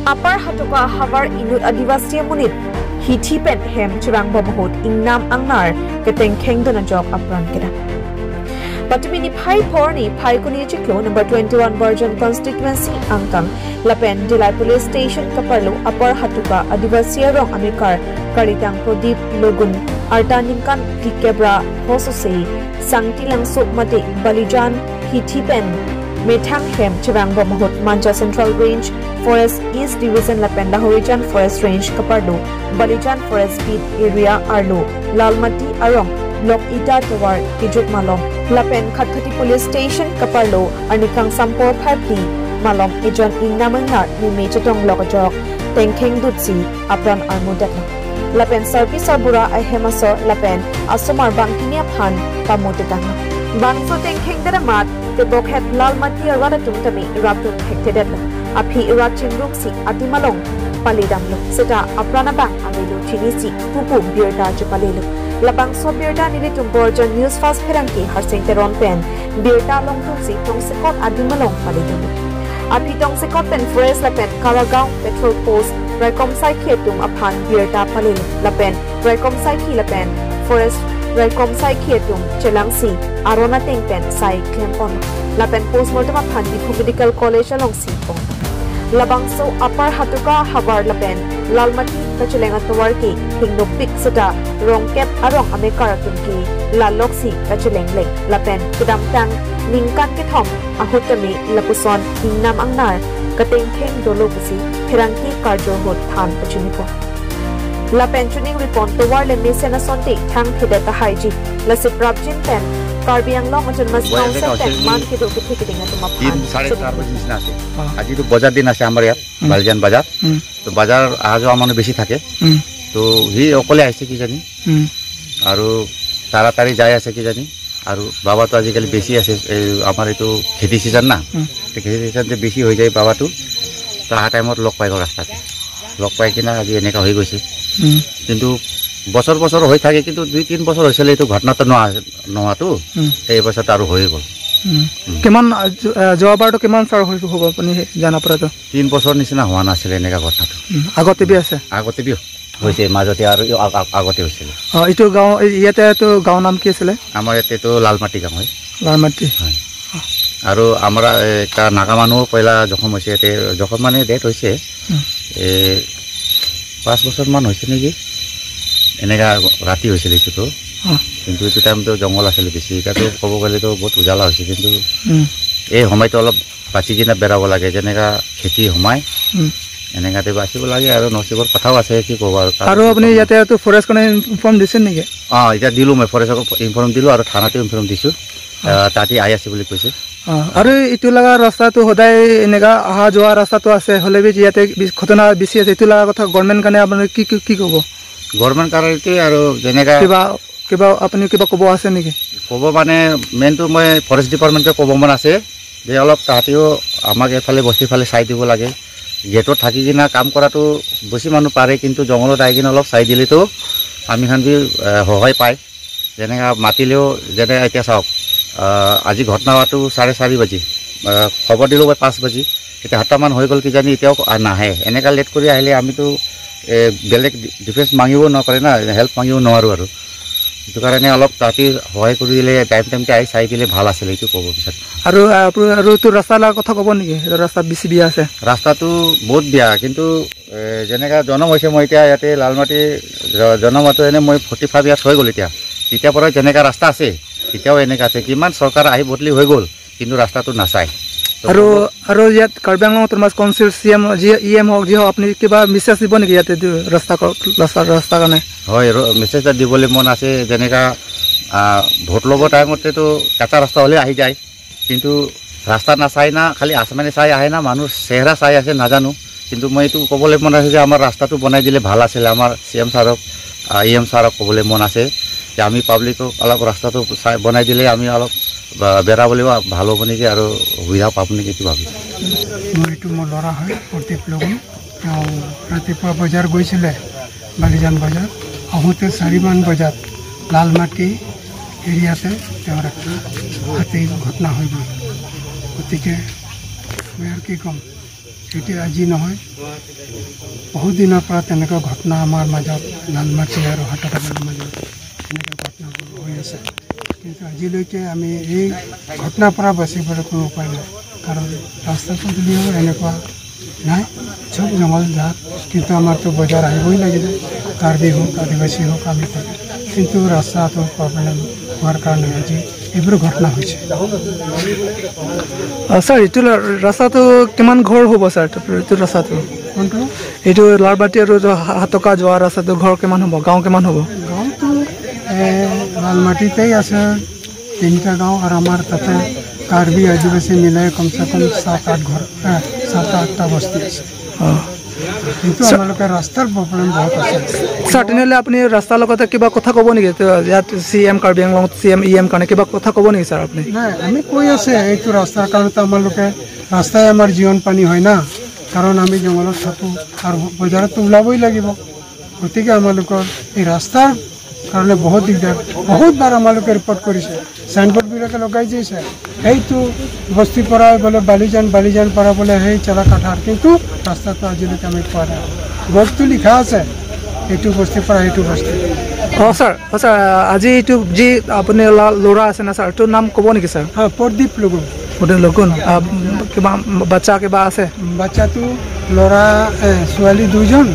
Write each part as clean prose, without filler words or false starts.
Apar Hatuka Havar Inut Adivasi Munit Hitipen Hem Chirang Bomahut Ingnam Angnar Keteng Kengdon Jog Apran Keda. Patimini Pai Porni Pai Kuni Chiklo number 21 Virgin Constituency Angkang Lapen Dilai Police Station Kaparlo Apar Hatuka Adivasi Rong Amikar Karitang Prodip Logun Artanimkan Kikebra Hosose Sangti Langsuk Mate Balijan Hitipen Methang Hem Chirang Bomahut Manja Central Range Forest East Division Lapen Lahorijan Forest Range Kaparlo Balijan Forest Beat Area Arlo Lalmati Arong Lok Ita Tawar Kijuk Malom Lapen Khatkati Police Station Kaparlo Arnikang Sampo Phapli Malom Ejon Ingnamangnar ni Mechatong Lokajok Tengkheng Dutsi Apran Armudatla Lapen Service Arbura Ahemasor Lapen Asomar Bangkinia Phan Pamutetanga Bangso Tengkheng Daramat Tebok Het Lalmati Radatum Tami Raptum Hektedetla Api Irachin Ruksi Atimalong Palidamlo Seta Aprana Bang Avelu Chinisi Pupum Birda Chupalelu Labang so Birda Nilitum Borjan News Fast Perangki Harseng Teron Pen Birda Long Tumsi Tongsekot Adimalong Palidamlo Api Tongsekot Pen Forest Lapen Karagaon Petrol Post Raikom Sai Kietum Apan Birda Palelu Lapen Raikom Sai Ki Lapen Forest Raikom Sai Kietum Chelangsi Arona Tengpen Sai Klempon Lapen Postmortem Apan Dipu Medical College Along Sipong Labangso Apar Hatuka Havar Lapen Lalmati Kacheleng Atwarki Hingnopik Sata Rongkep Arong Amekaratunki Laloksi Kacheleng Lek Lapen Kudamtang Ningkan Kithom Ahutami Lapuson Hingnam Angnar Katengkheng Dolopusi Perangki Karjo Hot Than Pachunipo Lapen Chuning Ripon Tawar Le Mesena Sonte Thang Phideta Haiji Lasip Rabjin Pen Karbiang Long Ajan Mas Council Pen Man Kido Kiting Atumapan 4:30 बजे निचिना আছে আজি তো বজাৰ দিন আছে আমাৰ ইয়াত বালজান বাজাৰ তো বাজাৰ আজ মানুহ বেছি থাকে তো হি অকলে আহিছে কি জানি আৰু তাড়াতাড়ি যায় আছে কি জানি আৰু বাবা তো আজিকালি বেছি আছে আমাৰ এটো খেতি সিজন না খেতি সিজন যে বেছি হৈ যায় বাবা তো তা টাইমত লগ পাই ৰাস্তাতে লগ পাই কিনা আজি এনেকা হৈ গৈছে কিন্তু বছৰ বছৰ হৈ থাকে কিন্তু 2-3 বছৰ হৈছিলে এটো ঘটনাটো নোহাটো এই বছৰটো আৰু হৈ গ'ল কিমান জবাৰটো কিমান সাৰ হৈ হ'ব আপুনি জানা পৰাটো 3 বছৰ নিচিনা হোৱা নাছিল এনেকা ঘটনাটো আগতে বি আছে আগতে বি হৈছে মাজতে আৰু আগতে হৈছিল এইটো গাঁও ইয়াতে তো গাঁও নাম কি আছিল আমাৰ ইয়াতে তো লালমাটি গাঁও হয় লালমাটি আৰু আমরা একটা নাগা মানুহ পয়লা জখম হৈছে এতে জখম মানে ডেট হৈছে 5 বছৰ মান হৈছে নেকি এনেকা ৰাতি হৈছিল এইটো কিন্তু এইটো টাইম তো জঙ্গল আছিল বেছি এটাতো ক'ব গ'লে তো বহুত উজালা হৈছে কিন্তু এই সময়টো অলপ বাচি কিনা বেৰাব লাগে যেনেকা খেতি সময় এনেকাতে বাচিব লাগে আৰু নচিবৰ কথাও আছে কি ক'ব আৰু আপুনি ইয়াতে তো ফৰেষ্ট কোনে ইনফৰ্ম দিছে নেকি এটা দিলো মই ফৰেষ্টক ইনফৰ্ম দিলো আৰু থানাতে ইনফৰ্ম দিছো তাতে আই আছে বুলি কৈছে আৰু ইটো লাগা ৰাস্তাটো সদায় এনেকা আহা যোৱা ৰাস্তাটো আছে হলে বি ইয়াতে ঘটনা বেছি আছে ইটো লাগা কথা গভৰ্ণমেণ্ট কাৰণে আপুনি কি ক'ব গভৰ্ণমেণ্ট কাৰণতে আৰু যেনেকা কিবা আপুনি কিবা ক'ব আছে নেকি ক'ব মানে মেইনটো মই ফৰেষ্ট ডিপাৰ্টমেণ্টে ক'ব মন আছে যে অলপ তাহাঁতেও আমাক এফালে বস্তিফালে চাই দিব লাগে গেটত থাকি কিনা কাম কৰাটো বেছি মানুহ পাৰে কিন্তু জংঘলত আহি কিনা অলপ চাই দিলেতো আমি খান বি সহায় পায় যেনেকা মাতিলেও যেনে এতিয়া চাওক আজি ঘটনা হোৱাটো 4:30 বাজি খবৰ দিলোঁ 5 বাজি এতিয়া 7 মান হৈ গ'ল কি জানি এতিয়াও নাহে এনেকা লেট কৰি আহিলে আমিতো বেলেগ ডিফেন্স মাঙিব নকৰে না হেল্প মাঙিব নোৱাৰোঁ আৰু সেইটো কাৰণে অলপ তাতে সহায় কৰি দিলে টাইমতে আহি চাই দিলে ভাল আছিল এইটো ক'ব বিচাৰ আৰু তোৰ ৰাস্তাৰ কথা ক'ব নেকি ৰাস্তা বেছি বিয়া আছে ৰাস্তাটো বহুত বেয়া কিন্তু যেনেকা জনম হৈছে মই এতিয়া ইয়াতে লালমাটি জনমতো এনে মই 45 ইয়াৰ্ছ হৈ গ'ল এতিয়া তেতিয়াৰ পৰা যেনেকা ৰাস্তা আছে এতিয়াও এনেকা আছে কিমান চৰকাৰ আহি বদলি হৈ গ'ল কিন্তু ৰাস্তাটো নাচায় আৰু ইয়াত কাৰ্বি আংলং তোমাৰ কাউন্সিল চিএম ইএম হওক যি হওক আপুনি কিবা মেছেজ দিব নেকি ইয়াতে ৰাস্তা কাৰণে হয় মেছেজ এটা দিবলৈ মন আছে যেনেকা ভোট ল'ব টাইমতেতো কাঁচা ৰাস্তা হ'লে আহি যায় কিন্তু ৰাস্তা নাচায় না খালি আছমানে চাই আহে না মানুহ চেহেৰা চাই আছে নাজানো কিন্তু মই এইটো ক'বলৈ মন আছে যে আমাৰ ৰাস্তাটো বনাই দিলে ভাল আছিলে আমাৰ চিএম ছাৰক ইএম ছাৰক ক'বলৈ মন আছে যে আমি পাব্লিকক অলপ ৰাস্তাটো বনাই দিলে আমি অলপ বেৰাবলৈ ভাল হ'ব নেকি আৰু সুবিধা পাব নেকি এইটো ভাবিছোঁ এইটো মোৰ ল'ৰা হয় প্ৰদীপ লগন তেওঁ ৰাতিপুৱা বজাৰ গৈছিলে বালিজান বজাৰ আহোঁতে 4মান বজাত লালমাটি এৰিয়াতে তেওঁৰ এটা হাতী ঘটনা হৈ গ'ল গতিকে মই আৰু কি ক'ম এতিয়া আজি নহয় বহুত দিনৰ পৰা তেনেকুৱা ঘটনা আমাৰ মাজত লালমাটি আৰু হাটগাঁৱৰ মাজত এনেকুৱা ঘটনাবোৰ হৈ আছে কিন্তু আজিলৈকে আমি এই ঘটনাৰ পৰা বাচিবলৈ কোনো উপায় নাই কাৰণ ৰাস্তা পদূলিও এনেকুৱা নাই চব জংঘল জাত কিন্তু আমাৰতো বজাৰ আহিবই লাগিব কাৰ্বি হওক আদিবাসী হওক আমি থাকি কিন্তু ৰাস্তাটো প্ৰব্লেম হোৱাৰ কাৰণে আজি এইবোৰ ঘটনা হৈছে ছাৰ এইটো ৰাস্তাটো কিমান ঘৰ হ'ব ছাৰ এইটো ৰাস্তাটো কোনটো এইটো লালবাটি আৰু হাটকা যোৱা ৰাস্তাটো ঘৰ কিমান হ'ব গাঁও কিমান হ'ব গাঁৱটো লালমাটিতেই আছে 3টা গাঁও আৰু আমাৰ তাতে কাৰ্বি আদিবাসী মিলাই কমচে কম 7-8 ঘৰ 7-8টা বস্তি আছে কিন্তু আমালোকে ৰাস্তাৰ প্ৰব্লেম বহুত আছে ছাৰ তেনেহ'লে আপুনি ৰাস্তাৰ লগতে কিবা কথা ক'ব নেকি ইয়াত CM Karbi Anglong CM EM কাৰণে কিবা কথা ক'ব নেকি ছাৰ আপুনি নাই আমি কৈ আছে এইটো ৰাস্তাৰ কাৰণেতো আমালোকে ৰাস্তাই আমাৰ জীৱন পানী হয় না কাৰণ আমি জংঘলত থাকোঁ আৰু বজাৰতো ওলাবই লাগিব গতিকে আমালোকৰ এই ৰাস্তাৰ কাৰণে বহুত দিগদাৰ বহুতবাৰ আমালোকে ৰিপৰ্ট কৰিছে চাইনবোৰ্ডবিলাকে লগাই দিছে সেইটো বস্তিৰ পৰা বোলে বালিজান পৰা বোলে সেই চেলা কাঠাৰ কিন্তু ৰাস্তাটো আজিলৈকে আমি পোৱা নাই গছটো লিখা আছে এইটো বস্তিৰ পৰা সেইটো বস্তি ছাৰ আজি এইটো যি আপুনি ল'ৰা আছে না ছাৰ এইটোৰ নাম ক'ব নেকি ছাৰ প্ৰদীপ লগুণ কিবা বাচ্চা কিবা আছে বাচ্চাটো ল'ৰা ছোৱালী 2জন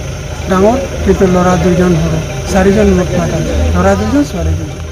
ডাঙৰ কিন্তু ল'ৰা 2জন সৰু 4জন মুঠ মাতা ল'ৰা 2জন ছোৱালী 2জন